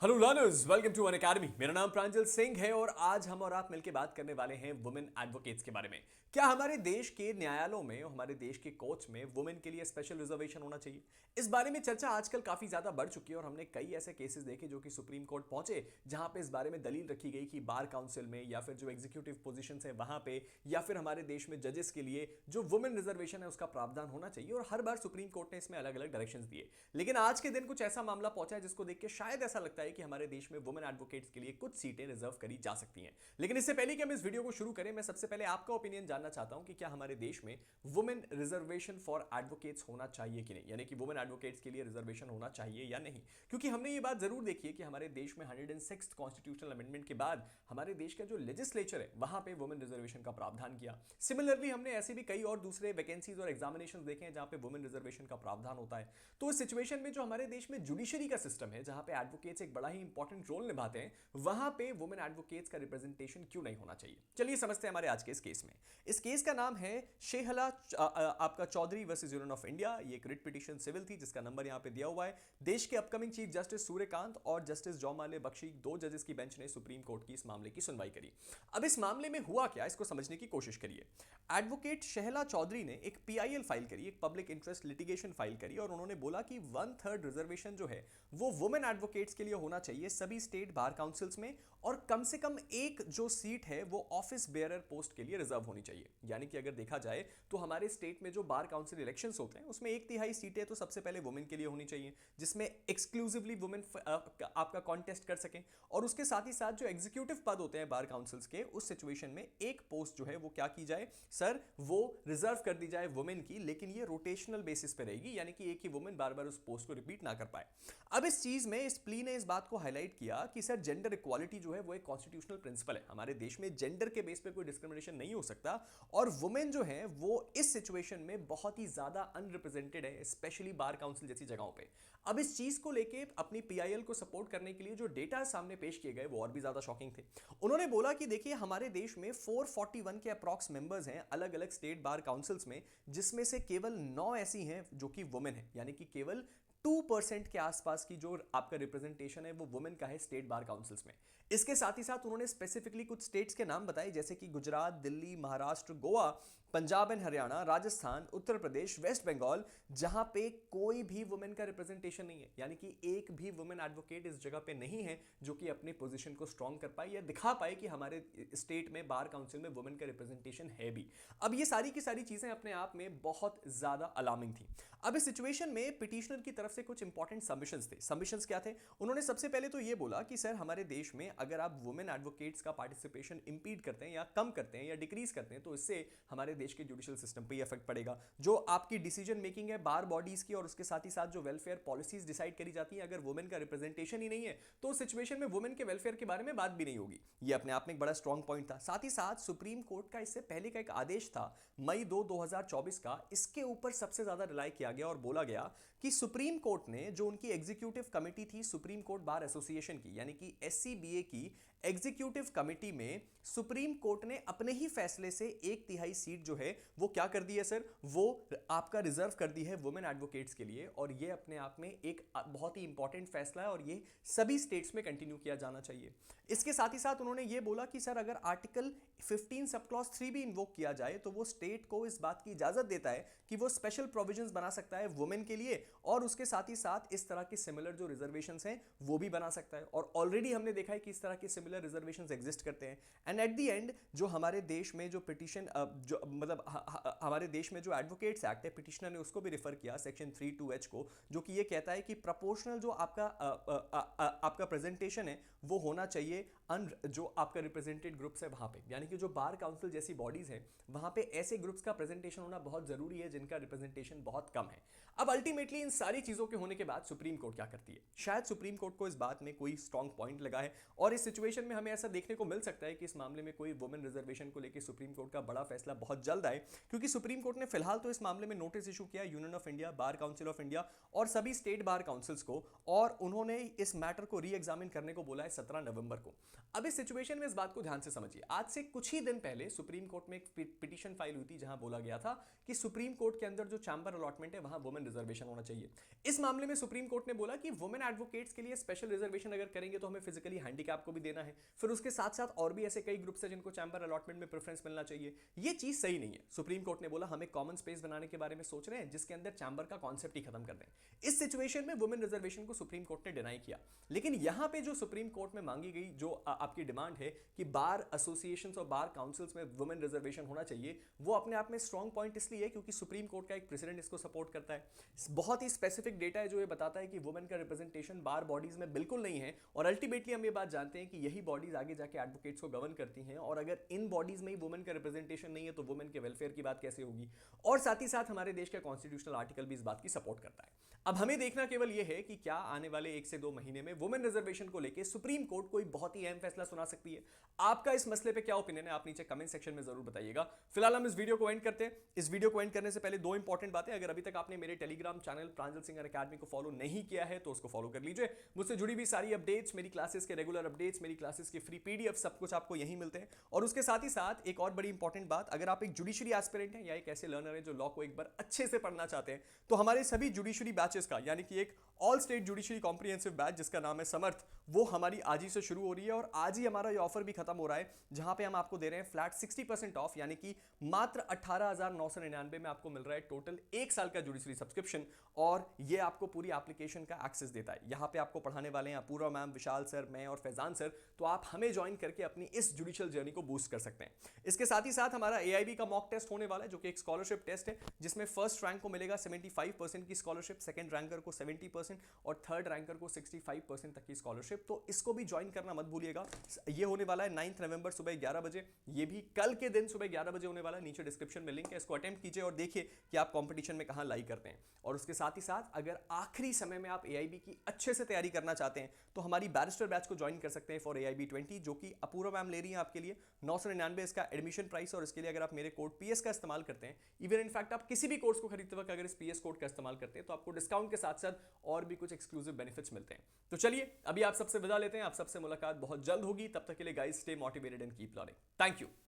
Hello learners, welcome to Unacademy. मेरा नाम प्रांजल सिंह है और आज हम और आप मिलकर बात करने वाले हैं वुमेन एडवोकेट्स के बारे में। क्या हमारे देश के न्यायालयों में और हमारे देश के कोर्ट्स में वुमेन के लिए स्पेशल रिजर्वेशन होना चाहिए? इस बारे में चर्चा आजकल काफी ज्यादा बढ़ चुकी है और हमने कई ऐसे केसेस देखे जो कि सुप्रीम कोर्ट पहुंचे, जहां पे इस बारे में दलील रखी गई कि बार काउंसिल में या फिर जो एग्जीक्यूटिव पोजीशन है वहां पे या फिर हमारे देश में जजेस के लिए जो वुमेन रिजर्वेशन है उसका प्रावधान होना चाहिए। और हर बार सुप्रीम कोर्ट ने इसमें अलग अलग डायरेक्शंस दिए, लेकिन आज के दिन कुछ ऐसा मामला पहुंचा है जिसको देख के शायद ऐसा लगता है कि हमारे देश में वुमेन एडवोकेट्स के लिए कुछ सीटें रिजर्व करी जा सकती हैं। लेकिन इससे पहले कि हम इस वीडियो को शुरू करें, मैं सबसे पहले आपका ओपिनियन जानना चाहता हूं कि क्या हमारे देश में वुमेन रिजर्वेशन फॉर एडवोकेट्स होना चाहिए कि नहीं, यानी कि वुमेन एडवोकेट्स के लिए रिजर्वेशन होना चाहिए या नहीं। क्योंकि हमने ये बात जरूर देखी है कि हमारे देश में 106 कॉन्स्टिट्यूशनल अमेंडमेंट के बाद हमारे देश का जो लेजिस्लेचर है वहां पे वुमेन रिजर्वेशन का प्रावधान किया। सिमिलरली हमने ऐसे भी कई और दूसरे वैकेंसीज और एग्जामिनेशन देखे हैं जहां पे वुमेन रिजर्वेशन का प्रावधान होता है। तो इस सिचुएशन में जो हमारे देश में जुडिशरी का सिस्टम है, जहां पे एडवोकेट्स एक बड़ा ही इंपॉर्टेंट रोल निभाते हैं, वहां पे वुमेन एडवोकेट्स का रिप्रेजेंटेशन क्यों नहीं होना चाहिए? चलिए समझते हैं हमारे आज के इस केस में। इस केस का नाम है शेहला आपका Chaudhary versus Union of India. ये एक रिट पिटीशन सिविल थी जिसका नंबर यहां पे दिया हुआ है। देश के अपकमिंग चीफ जस्टिस सूर्यकांत और जस्टिस जौमाले बख्शी, दो जजेस की बेंच ने सुप्रीम कोर्ट की इस मामले की सुनवाई करी। अब इस मामले में हुआ क्या, इसको समझने की कोशिश करिए। एडवोकेट शेहला चौधरी ने एक पीआईएल फाइल करी, एक पब्लिक इंटरेस्ट लिटिगेशन फाइल करी, और उन्होंने बोला कि 1/3 रिजर्वेशन जो है वो वुमेन एडवोकेट्स के लिए होना चाहिए सभी स्टेट बार काउंसिल्स में, और कम से कम एक जो सीट है वो ऑफिस बेयरर पोस्ट के लिए रिजर्व होनी चाहिए। यानी कि अगर देखा जाए तो हमारे स्टेट में जो बार काउंसिल इलेक्शंस होते हैं उसमें 1/3 सीटें तो सबसे पहले वुमेन के लिए होनी चाहिए, जिसमें एक्सक्लूसिवली वुमेन आपका कॉन्टेस्ट कर सकें। और उसके साथ ही साथ जो एग्जीक्यूटिव पद होते हैं बार काउंसिल्स के, उस सिचुएशन में एक पोस्ट जो है वो क्या की जाए सर, वो रिजर्व कर दी जाए वुमेन की, लेकिन ये रोटेशनल बेसिस पे रहेगी, यानी कि एक ही वुमेन बार बार उस पोस्ट को रिपीट ना कर पाए। अब इस चीज में इस प्ली ने इस बात को हाईलाइट किया कि सर जेंडर इक्वालिटी जो है वो एक कॉन्स्टिट्यूशनल प्रिंसिपल है। हमारे देश में जेंडर के बेस पे कोई डिस्क्रिमिनेशन नहीं हो सकता, और वुमेन जो है वो इस सिचुएशन में बहुत ही ज्यादा अनरिप्रेजेंटेड है, स्पेशली बार काउंसिल जैसी जगहों पे। अब इस चीज को लेके अपनी पीआईएल को सपोर्ट करने के लिए जो डेटा सामने पेश किए गए वो और भी ज्यादा शॉकिंग थे। उन्होंने बोला कि देखिए हमारे देश में 441 के अप्रॉक्स मेंबर्स हैं अलग अलग स्टेट बार काउंसिल्स में, जिसमें से केवल 9 ऐसी हैं जो कि वुमेन है, यानी कि केवल 2% के आसपास की जो आपका रिप्रेजेंटेशन है वो वुमेन का है स्टेट बार काउंसिल्स में। इसके साथ ही साथ उन्होंने स्पेसिफिकली कुछ स्टेट्स के नाम बताए, जैसे कि गुजरात, दिल्ली, महाराष्ट्र, गोवा, पंजाब एंड हरियाणा, राजस्थान, उत्तर प्रदेश, वेस्ट बंगाल, जहां पे कोई भी वुमेन का रिप्रेजेंटेशन नहीं है, यानी कि एक भी वुमेन एडवोकेट इस जगह पे नहीं है जो कि अपनी पोजीशन को स्ट्रांग कर पाए या दिखा पाए कि हमारे स्टेट में बार काउंसिल में वुमेन का रिप्रेजेंटेशन है भी। अब ये सारी की सारी चीजें अपने आप में बहुत ज्यादा अलार्मिंग थी। अब इस सिचुएशन में पिटिशनर की तरफ से कुछ इंपॉर्टेंट सबमिशंस थे। सबमिशंस क्या थे? उन्होंने सबसे पहले तो ये बोला कि सर हमारे देश में अगर आप वुमेन एडवोकेट्स का पार्टिसिपेशन इंपीड करते हैं या कम करते हैं या डिक्रीज करते हैं तो इससे हमारे देश के जुडिशियल सिस्टम पे इफेक्ट पड़ेगा। जो आपकी डिसीजन मेकिंग है बार बॉडीज की और उसके साथ ही साथ जो वेलफेयर पॉलिसीज डिसाइड करी जाती है, अगर वुमेन का रिप्रेजेंटेशन ही नहीं है तो उस सिचुएशन में वुमेन के वेलफेयर के बारे में बात भी नहीं होगी। ये अपने आप में एक बड़ा स्ट्रॉन्ग पॉइंट था। साथ ही साथ सुप्रीम कोर्ट का इससे पहले का एक आदेश था मई 2024 का, इसके ऊपर सबसे ज्यादा रिलाई किया गया और बोला गया कि सुप्रीम कोर्ट ने जो उनकी एग्जीक्यूटिव कमेटी थी सुप्रीम कोर्ट बार एसोसिएशन की, यानी कि एससीबीए की एग्जीक्यूटिव कमेटी में सुप्रीम कोर्ट ने अपने ही फैसले से 1/3 सीट जो है वो क्या कर दी है सर, वो आपका रिजर्व कर दी है वुमेन एडवोकेट्स के लिए। और ये अपने आप में एक बहुत ही इंपॉर्टेंट फैसला है और ये सभी स्टेट्स में कंटिन्यू किया जाना चाहिए। इसके साथ ही साथ उन्होंने ये बोला कि सर अगर आर्टिकल 15 सब क्लॉज 3 भी इन्वोक किया जाए तो वो स्टेट को इस बात की इजाजत देता है कि वो स्पेशल प्रोविजंस बना सकता है वुमेन के लिए, और उसके साथ ही साथ इस तरह के सिमिलर जो रिजर्वेशंस हैं वो भी बना सकता है। और ऑलरेडी हमने देखा है कि इस तरह के सिमिलर रिजर्वेशंस एग्जिस्ट करते हैं। एंड एट द एंड जो हमारे देश में जो पिटीशन जो मतलब हमारे देश में जो एडवोकेट्स एक्ट है, पिटिशनर ने उसको भी रेफर किया सेक्शन 32H को, जो कि ये कहता है कि प्रोपोर्शनल जो आपका प्रेजेंटेशन है वो होना चाहिए जो आपका रिप्रेजेंटेड ग्रुप्स है वहां पे, यानी कि जो बार काउंसिल जैसी बॉडीज हैं वहां पे ऐसे ग्रुप्स का प्रेजेंटेशन होना बहुत जरूरी है जिनका रिप्रेजेंटेशन बहुत कम है। अब अल्टीमेटली इन सारी चीजों के होने के बाद सुप्रीम कोर्ट क्या करती है? शायद सुप्रीम कोर्ट को इस बात में कोई स्ट्रॉन्ग पॉइंट लगा है और इस सिचुएशन में हमें ऐसा देखने को मिल सकता है कि इस मामले में कोई वुमेन रिजर्वेशन को लेकर सुप्रीम कोर्ट का बड़ा फैसला बहुत जल्द आए, क्योंकि सुप्रीम कोर्ट ने फिलहाल तो इस मामले में नोटिस इशू किया union of India, bar council of India और सभी स्टेट बार काउंसिल्स को, और उन्होंने इस मैटर को री एग्जामिन करने को बोला है 17 नवंबर को। अब इस सिचुएशन में इस बात को ध्यान से समझिए, आज से कुछ ही दिन पहले सुप्रीम कोर्ट में एक पिटीशन फाइल हुई थी जहां बोला गया था कि सुप्रीम कोर्ट के अंदर जो चैम्बर अलॉटमेंट है वहां वुमेन रिजर्वेशन होना चाहिए। इस मामले में सुप्रीम कोर्ट ने बोला कि वुमेन एडवोकेट्स के लिए स्पेशल रिजर्वेशन अगर करेंगे तो हमें फिजिकली हैंडीकैप को भी देना है, फिर उसके साथ साथ और भी ऐसे कई ग्रुप्स हैं जिनको चैम्बर अलॉटमेंट में प्रेफरेंस मिलना चाहिए। ये चीज सही नहीं है। सुप्रीम कोर्ट ने बोला हम एक कॉमन स्पेस बनाने के बारे में सोच रहे हैं जिसके अंदर चैम्बर का कॉन्सेप्ट ही खत्म कर दें। इस सिचुएशन में वुमेन रिजर्वेशन को सुप्रीम कोर्ट ने डिनाई किया। लेकिन यहां पे जो सुप्रीम कोर्ट में मांगी गई जो आपकी डिमांड है कि बार एसोसिएशंस और बार काउंसिल्स में वुमेन रिजर्वेशन होना चाहिए, वो अपने आप में स्ट्रॉन्ग पॉइंट इसलिए है क्योंकि सुप्रीम कोर्ट का एक प्रेसिडेंट इसको सपोर्ट करता है। बहुत ही स्पेसिफिक डेटा है जो ये बताता है कि वुमेन का रिप्रेजेंटेशन बार बॉडीज में बिल्कुल नहीं है, और अल्टीमेटली हम ये बात जानते हैं कि यही बॉडीज आगे जाके एडवोकेट्स को गवर्न करती हैं, और अगर इन बॉडीज में ही वुमेन का रिप्रेजेंटेशन नहीं है तो वुमेन के वेलफेयर की बात कैसे होगी। और साथ ही साथ हमारे देश का कॉन्स्टिट्यूशनल आर्टिकल भी इस बात की सपोर्ट करता है। अब हमें देखना केवल यह है कि क्या आने वाले 1 से 2 महीने में वुमेन रिजर्वेशन को लेकर सुप्रीम कोर्ट कोई बहुत ही अहम फैसला सुना सकती है। आपका इस मसले पे क्या ओपिनियन है, आप नीचे कमेंट सेक्शन में जरूर बताइएगा। फिलहाल हम इस वीडियो को एंड करते हैं। इस वीडियो को एंड करने से पहले 2 इंपॉर्टेंट बातें, अगर अभी तक आपने मेरे टेलीग्राम चैनल प्रांजल सिंगर अकेडमी को फॉलो नहीं किया है तो उसको फॉलो कर लीजिए। मुझसे जुड़ी हुई सारी अपडेट्स, मेरी क्लासेस के रेगुलर अपडेट्स, मेरी क्लासेस की फ्री पीडीएफ, सब कुछ आपको यहीं मिलते हैं। और उसके साथ ही साथ एक और बड़ी इंपॉर्टेंट बात, अगर आप एक जुडिशरी एस्पिरेंट हैं या एक ऐसे लर्नर हैं जो लॉ को एक बार अच्छे से पढ़ना चाहते हैं, तो हमारे सभी जुडिशरी बैचेस का, यानी कि एक all state judiciary comprehensive batch जिसका नाम है समर्थ, वो हमारी आज ही से शुरू हो रही है। और आज ही हमारा ये ऑफर भी खत्म हो रहा है जहां पे हम आपको दे रहे हैं फ्लैट 60% ऑफ, यानी कि मात्र 18,999 में आपको मिल रहा है टोटल 1 साल का जुडिशरी सब्सक्रिप्शन। और ये आपको पूरी एप्लीकेशन का एक्सेस देता है। यहां पे आपको पढ़ाने वाले हैं अपूर्वा मैम, विशाल सर, मैं और फैजान सर। तो आप हमें ज्वाइन करके अपनी इस जुडिशियल जर्नी को बूस्ट कर सकते हैं। इसके साथ ही साथ हमारा एआईबी का मॉक टेस्ट होने वाला है जो कि एक स्कॉलरशिप टेस्ट है जिसमें फर्स्ट रैंक को मिलेगा 75% की स्कॉलरशिप, सेकंड रैंकर को 70% और थर्ड रैंकर को 65% तक की स्कॉलरशिप। तो इसको भी ज्वाइन करना मत भूलिएगा। ये होने वाला है 9 नवंबर सुबह 11 बजे। ये भी कल के दिन सुबह 11 बजे होने वाला है। नीचे डिस्क्रिप्शन में लिंक है, इसको अटेम्प्ट कीजिए और देखिए कि आप कंपटीशन में कहां लाई करते हैं। और उसके साथ ही साथ अगर आखिरी समय में आप एआईबी की अच्छे से तैयारी करना चाहते हैं तो हमारी बैरिस्टर बैच को ज्वाइन कर सकते हैं फॉर एआईबी 20, जो कि अपूर्वा मैम ले रही है आपके लिए 999 इसका एडमिशन प्राइस। और इसके लिए अगर आप मेरे कोड पीएस का इस्तेमाल करते हैं, इवन इनफैक्ट आप किसी भी कोर्स को खरीदते वक्त अगर इस पीएस कोड का इस्तेमाल करते हैं तो आपको डिस्काउंट के साथ साथ और भी कुछ एक्सक्लूसिव बेनिफिट्स मिलते हैं। तो चलिए अभी आप सबसे विदा लेते हैं। आप सबसे मुलाकात बहुत जल्द होगी। तब तक के लिए guys stay motivated and keep learning. Thank you.